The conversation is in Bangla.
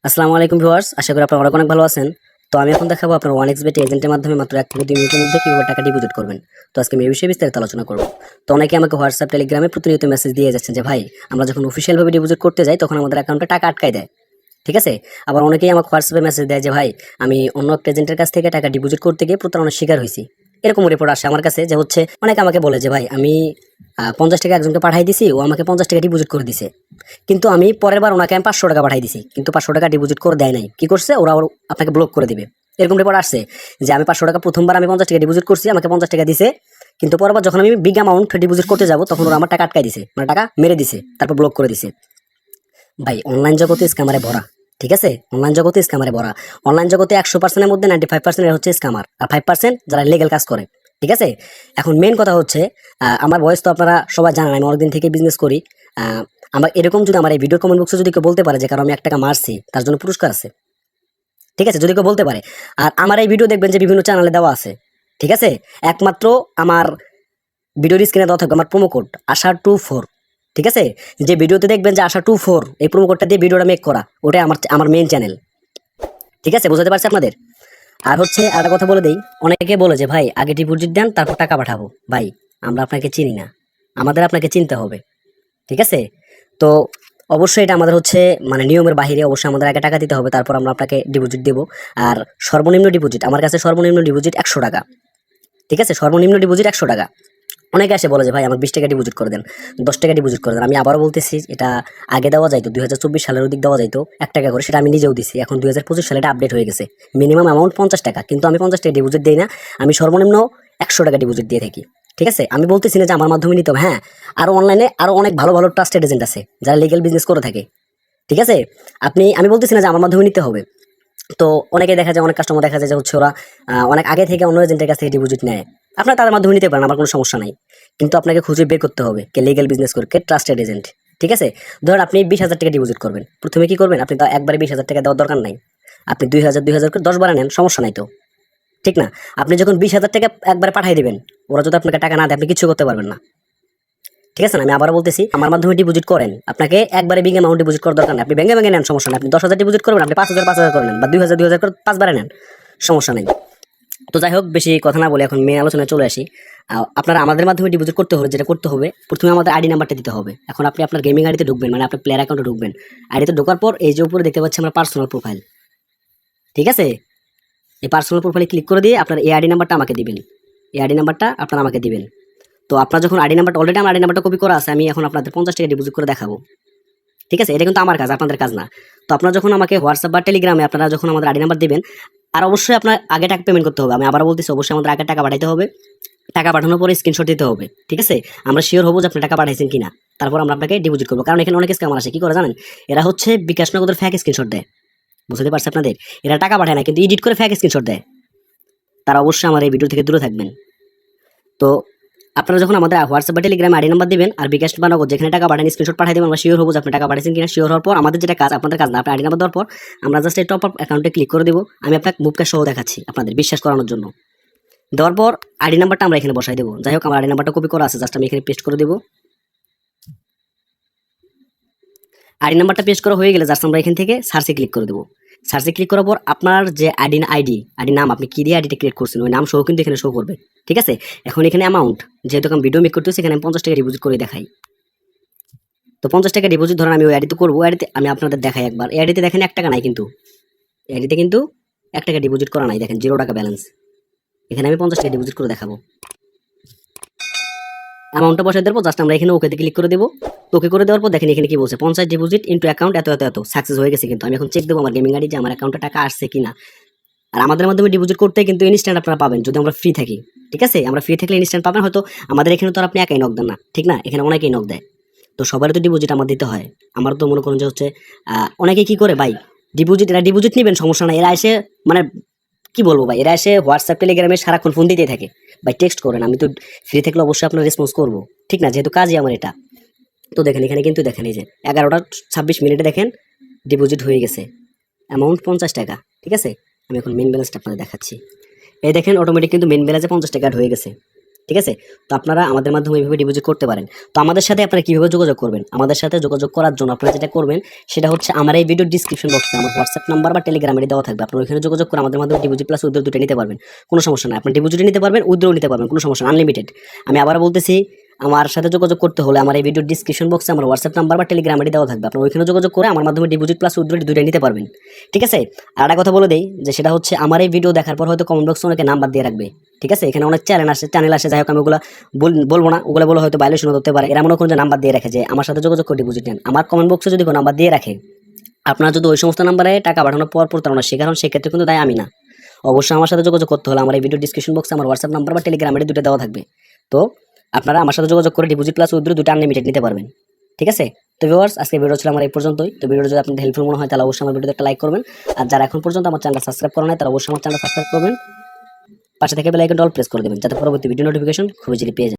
আসসালামু আলাইকুম ভিউয়ার্স, আশা করি আপনারা অনেক ভালো আছেন। তো আমি এখন দেখাবো আপনার 1xBet এজেন্টের মাধ্যমে মাত্র 1 থেকে 2 মিনিটের মধ্যে কিভাবে টাকা ডিপোজিট করবেন। তো আজকে আমি এই বিষয়ে বিস্তারিত আলোচনা করব। তো অনেকে আমাকে হোয়াটসঅ্যাপ, টেলিগ্রামে প্রতিনিয়ত মেসেজ দিয়ে যাচ্ছেন যে ভাই, আমরা যখন অফিশিয়াল ভাবে ডিপোজিট করতে যাই তখন আমাদের অ্যাকাউন্টে টাকা আটকায় দেয়। ঠিক আছে? আবার অনেকেই আমাকে হোয়াটসঅ্যাপে মেসেজ দেয় যে ভাই, আমি অন্য একটা এজেন্টের কাছ থেকে টাকা ডিপোজিট করতে গিয়ে প্রতারণার শিকার হয়েছি। এরকম রিপোর্ট আসে আমার কাছে যে হচ্ছে অনেকে আমাকে বলে যে ভাই, আমি 50 টাকা একজনকে পাঠাই দিছি, ও আমাকে 50 টাকা ডিপোজিট করে দিছে। কিন্তু আমি পরের বার ওনাকে আমি 500 টাকা পাঠাই দিছি, কিন্তু 500 টাকা ডিপোজিট করে দেয় নাই। কি করছে ওরা? আপনাকে ব্লক করে দিবে। এরকম রিপোর্ট আসছে যে আমি 500 টাকা প্রথমবার আমি 50 টাকা ডিপোজিট করছি, আমাকে 50 টাকা দিছে, কিন্তু পরবার যখন আমি বিগ অ্যামাউন্ট ডিপোজিট করতে যাব তখন ওরা আমার টাকা আটকাই দিছে, মানে টাকা মেরে দিছে, তারপর ব্লক করে দিছে। ভাই, অনলাইন জগতে স্ক্যামারে ভরা। ঠিক আছে? অনলাইন জগতে স্ক্যামারে ভরা। অনলাইন জগতে 100%-এর মধ্যে 95% হচ্ছে স্ক্যামার, আর 5% যারা লিগ্যাল কাজ করে। ঠিক আছে? এখন মেইন কথা হচ্ছে, আমার বয়স তো আপনারা সবাই জানেন, আমি অনেকদিন থেকে বিজনেস করি। আমার এরকম যদি আমার এই ভিডিও কমেন্ট বক্সে যদি কেউ বলতে পারে যে কারণ আমি 1 টাকা মারছি, তার জন্য পুরস্কার আছে। ঠিক আছে? যদি কেউ বলতে পারে। আর আমার এই ভিডিও দেখবেন যে বিভিন্ন চ্যানেলে দেওয়া আছে। ঠিক আছে? একমাত্র আমার ভিডিওর স্ক্রিনে দেওয়া থাকবে আমার প্রোমো কোড আশা24। ঠিক আছে? যে ভিডিওতে দেখবেন যে আশা24, এই প্রোমো কোডটা দিয়ে ভিডিওটা মেক করা, ওটাই আমার মেইন চ্যানেল। ঠিক আছে? বুঝতে পারছি আপনাদের? আর হচ্ছে আরেকটা কথা বলে দেই, অনেকে বলে যে ভাই আগে ডিপোজিট দেন তারপর টাকা পাঠাবো। ভাই, আমরা আপনাকে চিনি না, আমাদের আপনাকে চিনতে হবে। ঠিক আছে? তো অবশ্যই এটা আমাদের হচ্ছে মানে নিয়মের বাহিরে, অবশ্যই আমাদের আগে টাকা দিতে হবে, তারপর আমরা আপনাকে ডিপোজিট দেবো। আর সর্বনিম্ন ডিপোজিট আমার কাছে, সর্বনিম্ন ডিপোজিট 100 টাকা। ঠিক আছে? সর্বনিম্ন ডিপোজিট 100 টাকা। অনেকে এসে বলে যে ভাই আমার 20 টাকা ডিপোজিট করে দেন, 10 টাকা ডিপোজিট করে দেন। আমি আবারও বলতেছি, এটা আগে দেওয়া যাইতো 2024 সালের অধিক দেওয়া যাইতো 1 টাকা করে, সেটা আমি নিজেও দিছি। এখন 2025 সালে এটা আপডেট হয়ে গেছে, মিনিমাম অ্যামাউন্ট 50 টাকা, কিন্তু আমি 50 টাকা ডিপোজিট দিই না, আমি সর্বনিম্ন 100 টাকা ডিপোজিট দিয়ে থাকি। ঠিক আছে? আমি বলতেছি না যে আমার মাধ্যমে নিতে হবে, হ্যাঁ, আরও অনলাইনে আরও অনেক ভালো ভালো ট্রাস্টেড এজেন্ট আছে যারা লিগ্যাল বিজনেস করে থাকে। ঠিক আছে? আমি বলতেছি না যে আমার মাধ্যমে নিতে হবে। তো অনেকে দেখা যায়, অনেক কাস্টমার দেখা যায় যে হচ্ছে ওরা অনেক আগে থেকে অন্য এজেন্টের কাছ থেকে ডিপোজিট নেয়। আপনারা তাদের মাধ্যমে নিতে পারেন, আমার কোনো সমস্যা নাই। কিন্তু আপনাকে খুঁজে বের করতে হবে কে লিগ্যাল বিজনেস করে, কে ট্রাস্টেড এজেন্ট। ঠিক আছে? ধরুন আপনি 20,000 টাকা ডিপোজিট করবেন, প্রথমে কি করবেন? আপনি তো একবারে 20,000 টাকা দেওয়ার দরকার নাই। আপনি 2,000 করে 10 বার নেন, সমস্যা নাই তো। ঠিক না? আপনি যখন 20,000 টাকা একবারে পাঠিয়ে দিবেন, ওরা যদি আপনাকে টাকা না দেয় আপনি কিছু করতে পারবেন না। ঠিক আছে না? আমি আবারও বলতেছি, আমার মাধ্যমে ডিপোজিট করেন, আপনাকে একবারে বিগ অ্যামাউন্ট ডিপোজিট করার দরকার নেই। আপনি ব্যাঙ্গে ব্যাঙ্গে নেন, সমস্যা নেই। আপনি 10,000 ডিপোজিট করবেন, আপনি 5,000 করে নেন, বা 2,000 করে 5 বারে নেন, সমস্যা নেই। তো যাই হোক, বেশি কথা না বলে এখন মেন আলোচনায় চলে আসি। আপনারা আমাদের মাধ্যমে ডিপোজিট করতে হলে যেটা করতে হবে, প্রথমে আমাদের আইডি নাম্বারটা দিতে হবে। এখন আপনি আপনার গেমিং আইডিতে ঢুকবেন, মানে আপনার প্লেয়ার অ্যাকাউন্টে ঢুকবেন। আইডিতে ঢোকার পর এই যে উপরে দেখতে পাচ্ছি আমরা পার্সোনাল প্রোফাইল। ঠিক আছে? এই পার্সোনাল প্রোফাইলে ক্লিক করে দিয়ে আপনার এই আইডি নাম্বারটা আমাকে দিবেন। এই আইডি নাম্বারটা আপনারা আমাকে দিবেন। তো আপনার যখন আইডি নাম্বারটা, অলরেডি আমার আইডি নাম্বারটা কপি করা আছে, আমি এখন আপনাদের 50 টাকা ডিপোজিট করে দেখাবো। ঠিক আছে? এটা কিন্তু আমার কাজ, আপনাদের কাজ না। তো আপনারা যখন আমাকে হোয়াটসঅ্যাপ বা টেলিগ্রামে আপনারা যখন আমাদের আইডি নাম্বার দিবেন, আর অবশ্যই আপনার আগে টাকা পেমেন্ট করতে হবে। আমি আবার বলতেছি, অবশ্যই আমাদের আগে টাকা পাঠাইতে হবে। টাকা পাঠানোর পরে স্ক্রিনশট দিতে হবে। ঠিক আছে? আমরা শিওর হবো যে আপনি টাকা পাঠাইছেন কিনা, তারপর আমরা আপনাকে ডিপোজিট করবো। কারণ এখানে অনেক স্ক্যামার আসে, কি করে জানেন? এরা হচ্ছে বিকাশ নগদের ফেক স্ক্রিনশট দেয়। বুঝতে পারছি আপনাদের? এরা টাকা পাঠায় না, কিন্তু এডিট করে ফেক স্ক্রিনশট দেয়। তারা অবশ্যই আমার এই ভিডিও থেকে দূরে থাকবেন। তো আপনারা যখন আমাদের হোয়াটসঅ্যাপ বা টেলিগ্রামে আইডি নাম্বার দিবেন আর বিকাশ বা নগদ যেখানে টাকা পাঠান স্ক্রিনশট পাঠিয়ে দেবেন, আমরা শিওর হবো যে আপনি টাকা পাঠিয়েছেন কিনা। শিওর হওয়ার পর আমাদের যেটা কাজ, আপনাদের কাজ না, আপনার আইডি নাম্বার দেওয়ার পর আমরা জাস্ট এই টপ আপ অ্যাকাউন্টে ক্লিক করে দেবো। আমি আপনাকে মুভ ক্যাশ সহ দেখাচ্ছি আপনাদের বিশ্বাস করানোর জন্য। দেওয়ার পর আইডি নাম্বারটা আমরা এখানে বসাই দেবো। যাই হোক, আমার আইডি নাম্বারটা কপি করা আছে, জাস্ট আমি এখানে পেস্ট করে দেবো। আইডি নাম্বারটা পেস্ট করা হয়ে গেলে জাস্ট আমরা এখান থেকে সার্চে ক্লিক করে দেবো। সার্চে ক্লিক করার পর আপনার যে আইডি নাম, আপনি কি দিয়ে আইডিটা ক্রিয়েট করছেন ওই নাম সহ কিন্তু এখানে শো করবে। ঠিক আছে? এখন এখানে অ্যামাউন্ট, যেহেতু আমি ভিডিও মেক করতেছি, এখানে আমি 50 টাকা ডিপোজিট করে দেখাই। তো 50 টাকা ডিপোজিট ধরেন আমি ওই আইডিতে করবো। আইডিতে আমি আপনাদের দেখাই একবার। এই আইডিতে দেখেন 1 টাকা নাই, কিন্তু এই আইডিতে কিন্তু 1 টাকা ডিপোজিট করা নাই, দেখেন 0 টাকা ব্যালেন্স। এখানে আমি 50 টাকা ডিপোজিট করে দেখাবো। অ্যামাউন্টটা বসাই দেবো, জাস্ট আমরা এখানে ওকেতে ক্লিক করে দেবো। ওকে করে দেওয়ার পর দেখেন এখানে কি বলছে, 50 ডিপোজিট ইনটু অ্যাকাউন্ট এত এত এত সাকসেস হয়ে গেছে। কিন্তু আমি এখন চেক দেবো আমার গেমিং আইডি যে আমার অ্যাকাউন্টে টাকা আসছে কিনা। আর আমাদের মাধ্যমে ডিপোজিট করতে কিন্তু ইনস্ট্যান্ট আপনারা পাবেন যদি আমরা ফ্রি থাকি। ঠিক আছে? আমরা ফ্রি থাকলে ইনস্ট্যান্ট পাবেন। হয়তো আমাদের এখানে তো আর আপনি একাই নক দেন না, ঠিক না? এখানে অনেকেই নক দেয়। তো সবারই তো ডিপোজিট আমার দিতে হয়। আমার তো মনে করুন যে হচ্ছে অনেকে কি করে ভাই, এরা ডিপোজিট নেবেন, সমস্যা নাই, এরা এসে মানে কি বলবো ভাই, এরা এসে হোয়াটসঅ্যাপ টেলিগ্রামে সারাক্ষণ ফোন দিতেই থাকে। ভাই টেক্সট করেন, আমি তো ফ্রি থাকলে অবশ্যই আপনার রেসপন্স করবো। ঠিক না? যেহেতু কাজই আমার এটা। তো দেখেন এখানে কিন্তু দেখেন এই যে 11টা 26 মিনিটে দেখেন ডিপোজিট হয়ে গেছে, অ্যামাউন্ট 50 টাকা। ঠিক আছে? আমি এখন মেন ব্যালেন্সটা আপনাদের দেখাচ্ছি। এই দেখেন অটোমেটিক কিন্তু মেন ব্যালেন্সে 50 টাকা হয়ে গেছে। ঠিক আছে? তো আপনারা আমাদের মাধ্যমে এইভাবে ডিপোজিট করতে পারেন। তো আমাদের সাথে আপনারা কিভাবে যোগাযোগ করবেন? আমাদের সাথে যোগাযোগ করার জন্য আপনারা যেটা করবেন সেটা হচ্ছে আমার এই ভিডিওর ডিসক্রিপশন বক্সে আমার হোয়াটসঅ্যাপ নাম্বার বা টেলিগ্রাম আইডি দেওয়া থাকবে। আপনারা ওইখানে যোগাযোগ করে আমাদের মাধ্যমে ডিপোজিট প্লাস উইথড্র দুটোই নিতে পারবেন। কোনো সমস্যা নাই। আপনি ডিপোজিটও নিতে পারবেন, উইথড্রও নিতে পারবেন। কোনো সমস্যা না, আনলিমিটেড। আমি আবার বলতেছি, আমার সাথে যোগাযোগ করতে হলে আমার এই ভিডিওর ডিসক্রিপশন বক্সে আমার হোয়াটসঅ্যাপ নাম্বার বা টেলিগ্রাম আইডি দেওয়া থাকবে। আপনি ওইখানে যোগাযোগ করে আমার মাধ্যমে ডিপোজিট প্লাস উইথড্র দুটোই নিতে পারবেন। ঠিক আছে? আর একটা কথা বলে দেই যে সেটা হচ্ছে আমার এই ভিডিও দেখার পর হয়তো কমেন্ট বক্সে অনেকে নাম্বার দিয়ে রাখবে। ঠিক আছে? এখানে অনেক চ্যানেল আসে, যাই হোক আমি ওগুলো বলবো না, ওগুলো বলে হয়তো ভাইলেশন হতে পারে। এরা মনে করেন যে নাম্বার দিয়ে রাখে যে আমার সাথে যোগাযোগ করে ডিপোজিট নেন। আমার কমেন্ট বক্সে যদি কোনো নাম্বার দিয়ে রাখে, আপনারা যদি ওই সমস্ত নাম্বারে টাকা পাঠানোর পর প্রতারণা শিকার হন, সেক্ষেত্রে কিন্তু দায় আমি না। অবশ্যই আমার সাথে যোগাযোগ করতে হলে আমার এই ভিডিও ডিসক্রিপশন বক্সে আমার হোয়াটসঅ্যাপ নাম্বার বা টেলিগ্রাম আইডি দুটো দেওয়া থাকবে। তো আপনারা আমার সাথে যোগাযোগ করে ডিপোজিট প্লাস উইথড্র দুটো আনলিমিটেড নিতে পারবেন। ঠিক আছে? তো ভিউয়ার্স, আজকে ভিডিও ছিল আমার এই পর্যন্তই। তো ভিডিওটা যদি আপনাদের হেল্পফুল মনে হয় তাহলে অবশ্যই আমার ভিডিওতে একটা লাইক করবেন। আর যারা এখন পর্যন্ত আমার চ্যানেল সাবস্ক্রাইব করেন নাই তারা অবশ্যই আমার চ্যানেল সাবস্ক্রাইব করবেন। পাশে থেকে বেল আইকনটা অল প্রেস করে দেবেন যাতে পরবর্তী ভিডিও নোটিফিকেশন খুবই জলদি পেয়ে যান।